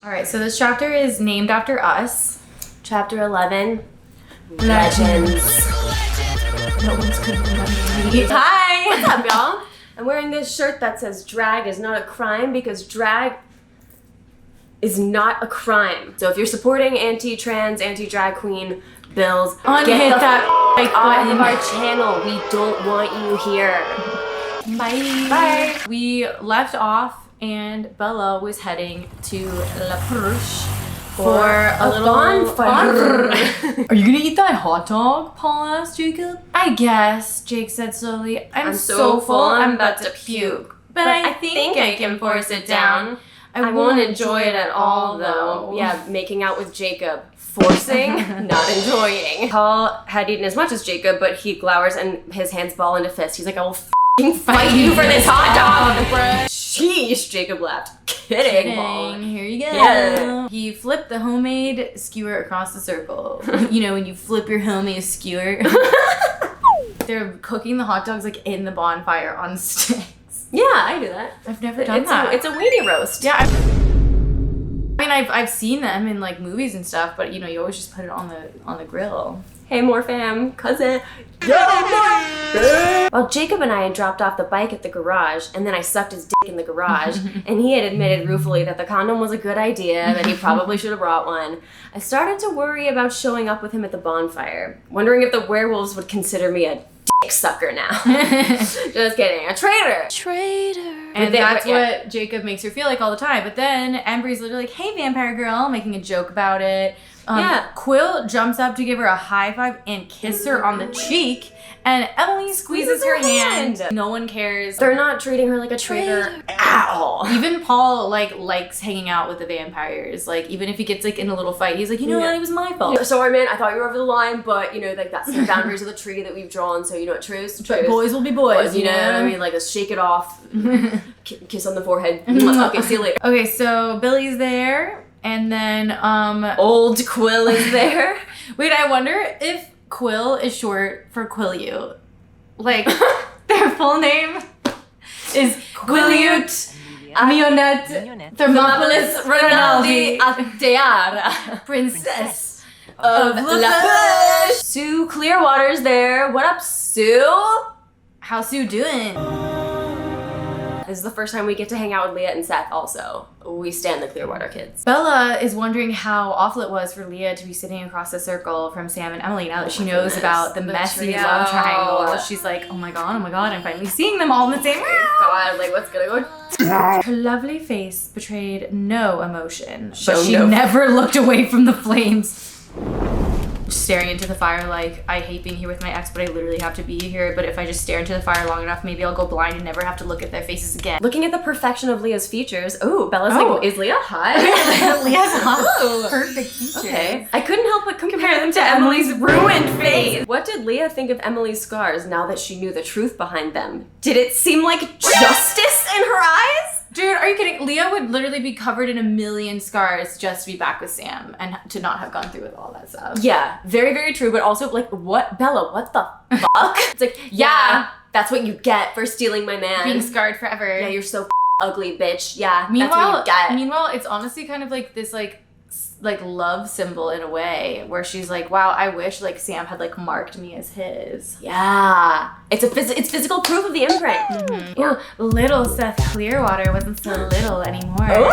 All right, so this chapter is named after us. Chapter 11, Legends. No one's good remember me. Hi! What's up, y'all? I'm wearing this shirt that says drag is not a crime because drag is not a crime. So if you're supporting anti-trans, anti-drag queen bills, Unhit get the that like off button. of our channel. We don't want you here. Bye. Bye. We left off and Bella was heading to La Pruche for a little bonfire. Are you gonna eat that hot dog? Paul asked Jacob. I guess, Jake said slowly. I'm so full, I'm about to puke. But I think I can force it down. I won't enjoy it at all, though. Yeah, making out with Jacob. Forcing, not enjoying. Paul had eaten as much as Jacob, but he glowers and his hands ball into fists. He's like, I will f***ing fight you for this hot dog, bruh. Sheesh, Jacob laughed. Kidding, Paul. Here you go. Yeah. He flipped the homemade skewer across the circle. You know, when you flip your homemade skewer. They're cooking the hot dogs like in the bonfire on sticks. Yeah, I do that. I've never done that. It's a weenie roast. Yeah. I mean, I've seen them in like movies and stuff, but you know, you always just put it on the grill. Hey, more fam, cousin. Well, Jacob and I had dropped off the bike at the garage, and then I sucked his dick in the garage, and he had admitted ruefully that the condom was a good idea, that he probably should have brought one. I started to worry about showing up with him at the bonfire, wondering if the werewolves would consider me a dick sucker now. Just kidding, a traitor. And that's what Jacob makes her feel like all the time. But then Embry's literally like, hey, vampire girl, making a joke about it. Quill jumps up to give her a high five and kiss her on the cheek. And Emily squeezes her hand. No one cares. They're not treating her like a traitor at all. Even Paul likes hanging out with the vampires. Like, even if he gets like in a little fight, he's like, you know what, it was my fault. Sorry, man, I thought you were over the line, but you know, like that's the boundaries of the treaty that we've drawn. So you know what, truce. But boys will be boys, you know what I mean? Like, let's shake it off. Kiss on the forehead. Okay, see you later. Okay, so Billy's there, and then old Quill is there. Wait, I wonder if Quill is short for Quileute. Like, their full name is Quileute Mionette Thermopolis Rinaldi Ateara, Princess of La Push. Sue Clearwater's there. What up, Sue? How's Sue doing? This is the first time we get to hang out with Leah and Seth also. We stand the Clearwater kids. Bella is wondering how awful it was for Leah to be sitting across the circle from Sam and Emily now that she knows about the messy love triangle. She's like, oh my god, I'm finally seeing them all in the same room. God, like what's gonna go? Her lovely face betrayed no emotion, but she never looked away from the flames. Staring into the fire like, I hate being here with my ex, but I literally have to be here. But if I just stare into the fire long enough, maybe I'll go blind and never have to look at their faces again. Looking at the perfection of Leah's features. Ooh, Bella's like, is Leah hot? Leah's hot. Perfect features. Okay. I couldn't help but compare them to Emily's ruined face. What did Leah think of Emily's scars now that she knew the truth behind them? Did it seem like justice in her eyes? Dude, are you kidding? Leah would literally be covered in a million scars just to be back with Sam and to not have gone through with all that stuff. Yeah, very, very true. But also, like, what? Bella, what the fuck? It's like, yeah, that's what you get for stealing my man. Being scarred forever. Yeah, you're so ugly, bitch. Yeah, meanwhile, that's what you get. Meanwhile, it's honestly kind of like this, like love symbol in a way where she's like, wow, I wish like Sam had like marked me as his. Yeah, it's physical proof of the imprint. Mm-hmm. Ooh, little Seth Clearwater wasn't so little anymore. Ooh.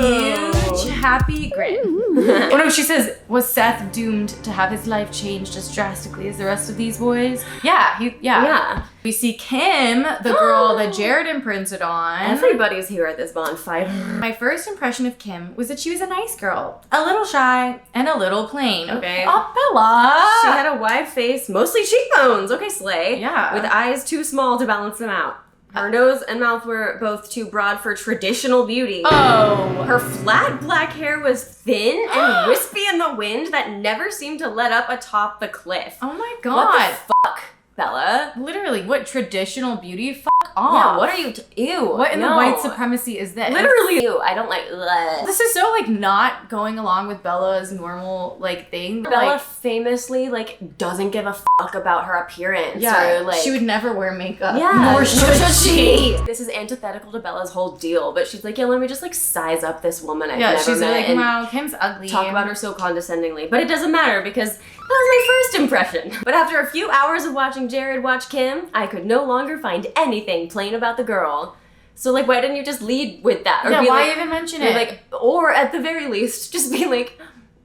His huge happy grin. Oh no, she says, was Seth doomed to have his life changed as drastically as the rest of these boys? Yeah. We see Kim, the girl that Jared imprinted on. Everybody's here at this bonfire. My first impression of Kim was that she was a nice girl. A little shy and a little plain, okay? Oh, Bella! She had a wide face, mostly cheekbones. Okay, slay. Yeah. With eyes too small to balance them out. Her nose and mouth were both too broad for traditional beauty. Oh! Her flat black hair was thin and wispy in the wind that never seemed to let up atop the cliff. Oh my god. What the fuck, Bella? Literally, what traditional beauty? off. Yeah, what are you, ew. What in the white supremacy is this? Literally, ew, I don't like, bleh. This is so, like, not going along with Bella's normal, like, thing. Bella like, famously, like, doesn't give a fuck about her appearance. Yeah, or, like, she would never wear makeup. yeah, nor should she. This is antithetical to Bella's whole deal, but she's like, yeah, let me just, like, size up this woman I've never she's met. like, wow, Kim's ugly. Talk about her so condescendingly. But it doesn't matter because that was my first impression. But after a few hours of watching Jared watch Kim, I could no longer find anything plain about the girl. So, like, why didn't you just lead with that? Or yeah, be why like, even mention it? Like, or at the very least, just be like,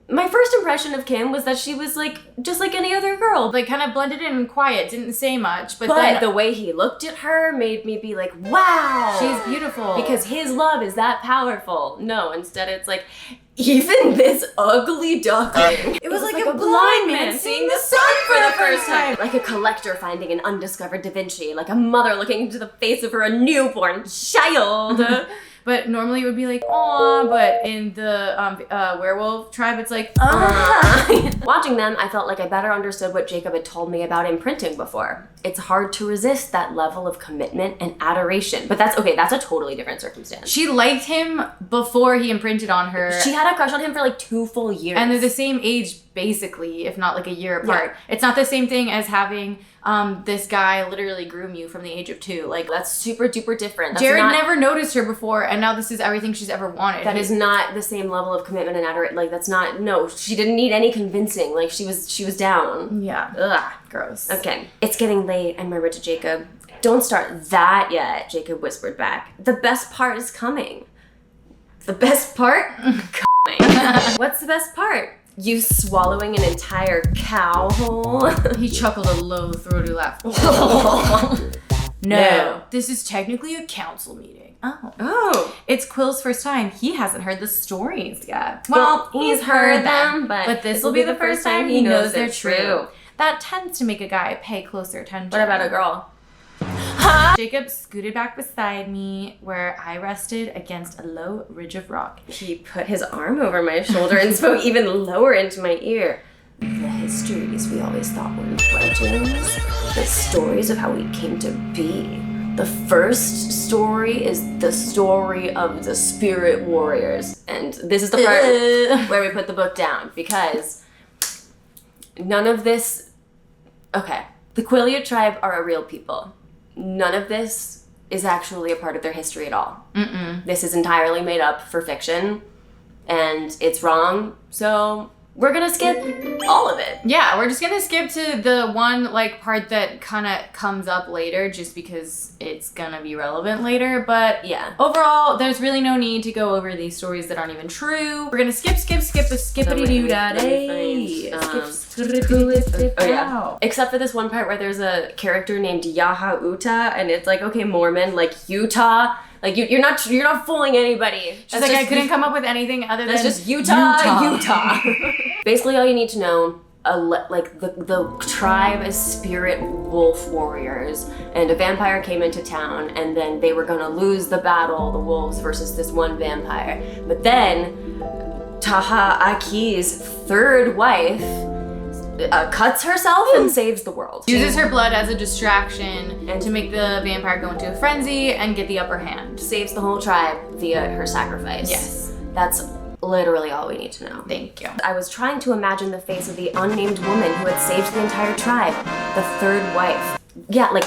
my first impression of Kim was that she was, like, just like any other girl. Like, kind of blended in and quiet, didn't say much. But then the way he looked at her made me be like, wow. She's beautiful. Because his love is that powerful. No, instead it's like, even this ugly duckling. It was like a blind man seeing the sun for the first time. Like a collector finding an undiscovered Da Vinci. Like a mother looking into the face of her newborn child. But normally it would be like, aw, but in the werewolf tribe, it's like, Watching them, I felt like I better understood what Jacob had told me about imprinting before. It's hard to resist that level of commitment and adoration. But that's a totally different circumstance. She liked him before he imprinted on her. She had a crush on him for like 2 full years. And they're the same age, basically, if not like a year apart. Yeah. It's not the same thing as having this guy literally groom you from the age of 2. Like, that's super duper different. Jared never noticed her before, and now this is everything she's ever wanted. That is not the same level of commitment and adoration. Like, that's not, no, she didn't need any convincing. Like, she was down. Yeah. Ugh. Gross. Okay. It's getting late. I murmured to Jacob. Don't start that yet, Jacob whispered back. The best part is coming. The best part? Coming. What's the best part? You swallowing an entire cow whole? He chuckled a low, throaty laugh. No. This is technically a council meeting. Oh. It's Quill's first time. He hasn't heard the stories yet. Well, he's heard them, but this will be the first time he knows they're true. That tends to make a guy pay closer attention. What about a girl? Jacob scooted back beside me where I rested against a low ridge of rock. He put his arm over my shoulder and spoke even lower into my ear. The histories we always thought were legends. The stories of how we came to be. The first story is the story of the spirit warriors. And this is the part where we put the book down because none of this... Okay. The Quillia tribe are a real people. None of this is actually a part of their history at all. Mm-mm. This is entirely made up for fiction, and it's wrong, so we're gonna skip all of it. Yeah, we're just gonna skip to the one, like, part that kind of comes up later just because it's gonna be relevant later, but yeah. Overall, there's really no need to go over these stories that aren't even true. We're gonna skip a skippity-doo-da-day. Oh yeah. Except for this one part where there's a character named Yaha Uta, and it's like, okay, Mormon, like Utah. Like, you're not fooling anybody. She's like, I couldn't come up with anything other than... That's just Utah. Basically, all you need to know, like, the tribe is spirit wolf warriors, and a vampire came into town, and then they were gonna lose the battle, the wolves versus this one vampire. But then, Taha Aki's third wife cuts herself and saves the world. Uses her blood as a distraction and to make the vampire go into a frenzy and get the upper hand. Saves the whole tribe via her sacrifice. Yes. That's literally all we need to know. Thank you. I was trying to imagine the face of the unnamed woman who had saved the entire tribe. The third wife. Yeah, like,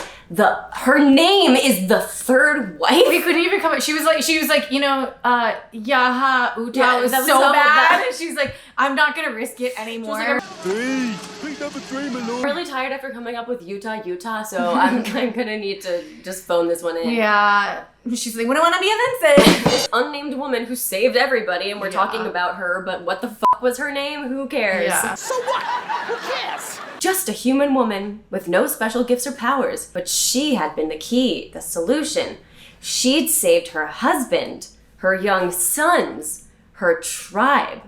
her name is the third wife? We couldn't even come up. She was like, you know, Yaha Uta was that was so so bad. She's like, I'm not gonna risk it anymore. I'm really tired after coming up with Utah, so I'm gonna need to just phone this one in. Yeah. She's like, we don't want to be offensive. This unnamed woman who saved everybody, and we're talking about her, but what the fuck was her name? Who cares? Yeah. So what? Who cares? Just a human woman with no special gifts or powers, but she had been the key, the solution. She'd saved her husband, her young sons, her tribe.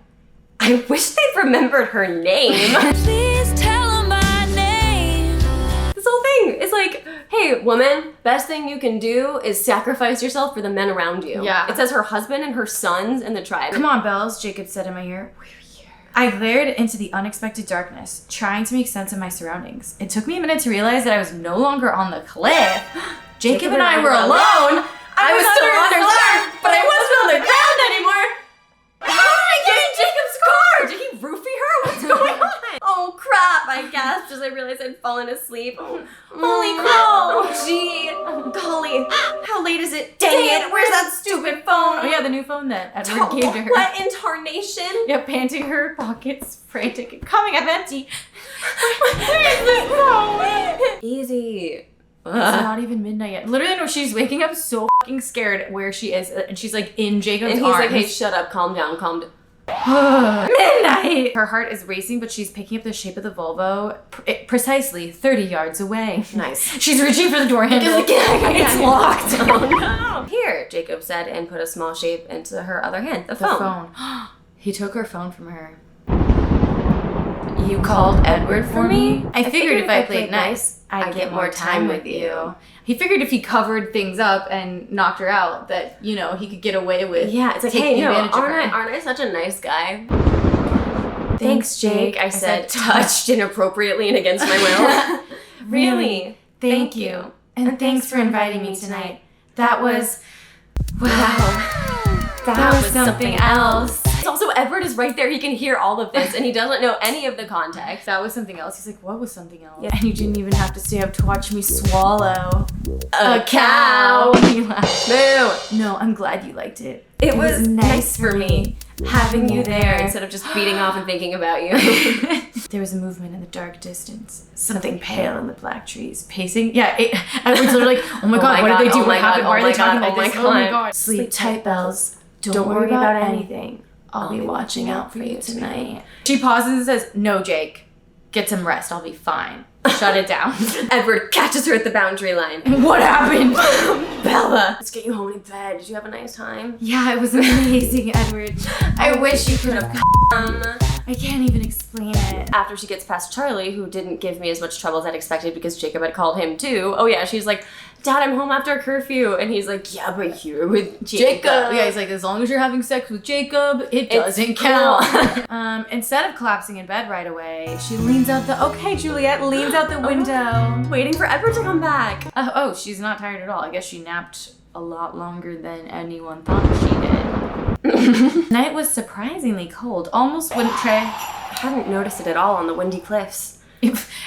I wish they'd remembered her name. Please tell them my name. This whole thing is like, hey, woman, best thing you can do is sacrifice yourself for the men around you. Yeah. It says her husband and her sons and the tribe. Come on, Bells, Jacob said in my ear. We're here. I glared into the unexpected darkness, trying to make sense of my surroundings. It took me a minute to realize that I was no longer on the cliff, Jacob and I were alone. I was still on his arm, but I wasn't on the ground anymore. How did I get in Jacob's car? Did he roofie her? What's going on? Oh crap, I gasped as I realized I'd fallen asleep. Holy crap. Oh gee. Golly. How late is it? Dang it, where's that stupid phone? Oh yeah, the new phone that Edward gave to her. What in tarnation? Yeah, panting her pockets, frantic, coming up empty. Where is this phone? Easy. It's not even midnight yet. Literally, no, she's waking up so fucking scared where she is, and she's like in Jacob's arms. And he's like, hey, shut up, calm down, calm down. Midnight! Her heart is racing, but she's picking up the shape of the Volvo precisely 30 yards away. Nice. She's reaching for the door handle. It's locked. Oh no. Here, Jacob said, and put a small shape into her other hand, the phone. He took her phone from her. You called Edward for me? I figured if I played nice, I'd get more time with you. He figured if he covered things up and knocked her out, that, you know, he could get away with it's like, taking hey, advantage of her. aren't I such a nice guy? Thanks, Jake, I said, touched inappropriately and against my will. Really? Thank you. And thanks for inviting me tonight. That was... Wow. That was something else. Also, Edward is right there. He can hear all of this, and he doesn't know any of the context. That was something else. He's like, what was something else? Yeah. And you didn't even have to stay up to watch me swallow a cow. He laughed. Moo. No, I'm glad you liked it. It was nice for me having you there instead of just beating off and thinking about you. There was a movement in the dark distance. Something pale in the black trees. Pacing. Yeah, Edward's literally like, oh my god, what did they do? What happened? Why are they talking like this? Oh my god. Sleep tight, Bells. Don't worry about anything. I'll be watching out for you tonight. She pauses and says, no, Jake. Get some rest. I'll be fine. Shut it down. Edward catches her at the boundary line. What happened? Bella, let's get you home in bed. Did you have a nice time? Yeah, it was amazing, Edward. I wish you could have come. I can't even explain it. After she gets past Charlie, who didn't give me as much trouble as I'd expected because Jacob had called him too. Oh yeah, she's like, Dad, I'm home after curfew. And he's like, yeah, but you're with Jacob. Yeah, he's like, as long as you're having sex with Jacob, it doesn't count. Instead of collapsing in bed right away, she leans out the window. Waiting for Edward to come back. She's not tired at all. I guess she napped a lot longer than anyone thought she did. Night was surprisingly cold, almost wintry. I hadn't noticed it at all on the windy cliffs.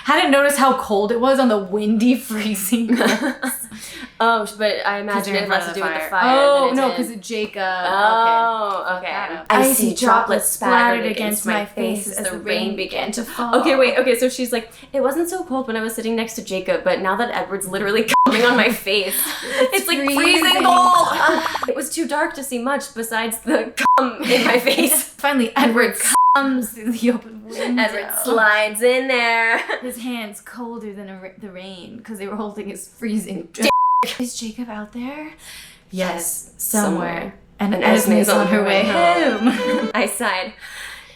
Hadn't noticed how cold it was on the windy, freezing cliffs. Oh, but I imagine it has to do with the fire. Oh, no, because of Jacob. Oh, okay. Icy droplets splattered against my face as the rain began to fall. Okay, so she's like, it wasn't so cold when I was sitting next to Jacob, but now that Edward's literally coming on my face, it's like freezing cold. It was too dark to see much besides the cum in my face. Finally, Edward comes through the open window. Edward slides in there. His hands colder than the rain because they were holding his freezing Is Jacob out there? Yes, somewhere. And Esme's on her way home. I sighed.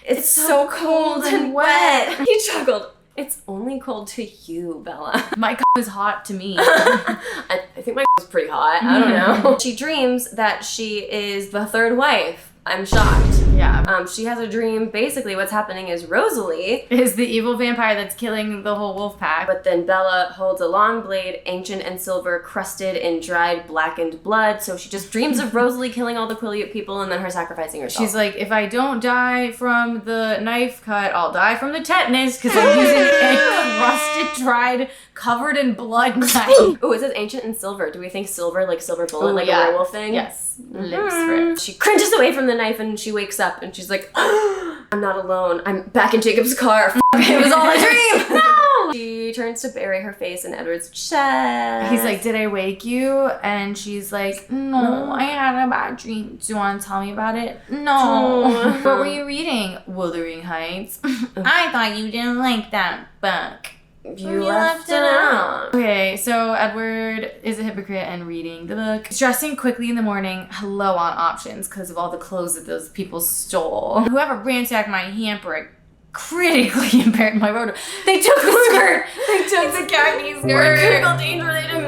It's so cold and wet. He chuckled. It's only cold to you, Bella. My is hot to me. I think my is pretty hot. I don't know. She dreams that she is the third wife. I'm shocked. Yeah. She has a dream. Basically, what's happening is Rosalie is the evil vampire that's killing the whole wolf pack. But then Bella holds a long blade, ancient and silver, crusted in dried, blackened blood. So she just dreams of Rosalie killing all the Quileute people and then her sacrificing herself. She's like, if I don't die from the knife cut, I'll die from the tetanus because I'm using a crusted, dried, covered in blood knife. Oh, it says ancient and silver. Do we think silver, like silver bullet, like a werewolf thing? Yes. Lips for it. She cringes away from the knife and she wakes up and she's like, I'm not alone. I'm back in Jacob's car. It was all a dream. No! She turns to bury her face in Edward's chest. He's like, did I wake you? And she's like, no, I had a bad dream. Do you want to tell me about it? No. What were you reading? Wuthering Heights. I thought you didn't like that book. You left it out. Okay, so Edward is a hypocrite and reading the book. He's dressing quickly in the morning, low on options because of all the clothes that those people stole. Whoever ransacked my hamper critically impaired my wardrobe. They took the skirt. They took the khaki skirt. Critical danger. They took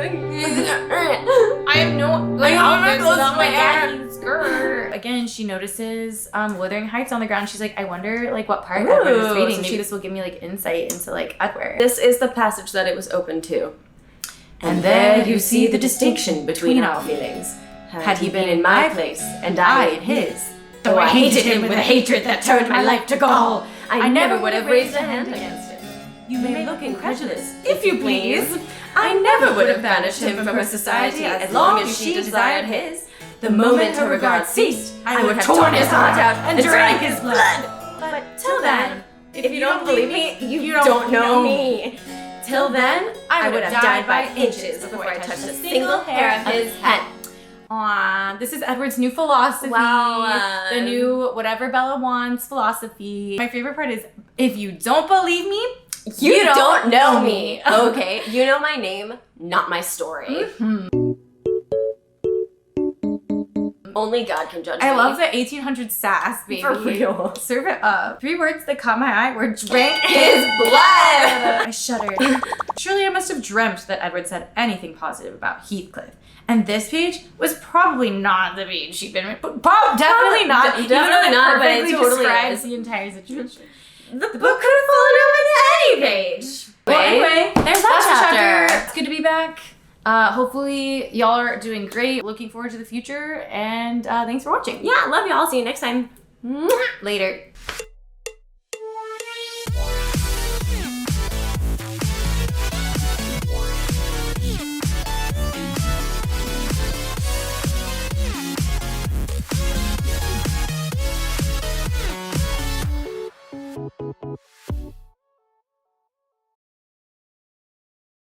I have no outfits without my khaki skirt. Again, she notices Wuthering Heights on the ground. She's like, I wonder like what part Edward is reading. Maybe this will give me like insight into like Edward. This is the passage that it was open to. And there you see the distinction between our feelings. Had he been in my place, and I in his, though I hated him with a hatred that turned my life to gall, I never would have raised a hand against him. You may look incredulous, if you please. I never would have banished him from her society as long as she desired his. The moment her regard ceased, I would have torn his heart out and drank his blood. But till then, if you don't believe me, you don't know me. Till then, I would have died by inches before I touched a single hair of his head. Aww, this is Edward's new philosophy. Wow. The new whatever Bella wants philosophy. My favorite part is, if you don't believe me, you don't know me. Okay, you know my name, not my story. Mm-hmm. Only God can judge me. I love the 1800s sass, baby. For real. Serve it up. 3 words that caught my eye were drank his blood. I shuddered. Surely I must have dreamt that Edward said anything positive about Heathcliff. And this page was probably not the page she'd been definitely not. Definitely not, but it totally describes is. the entire situation. The book could have fallen open any page. Well, anyway, there's that chapter. It's good to be back. Hopefully y'all are doing great. Looking forward to the future, and thanks for watching. Yeah, love y'all. See you next time. Later.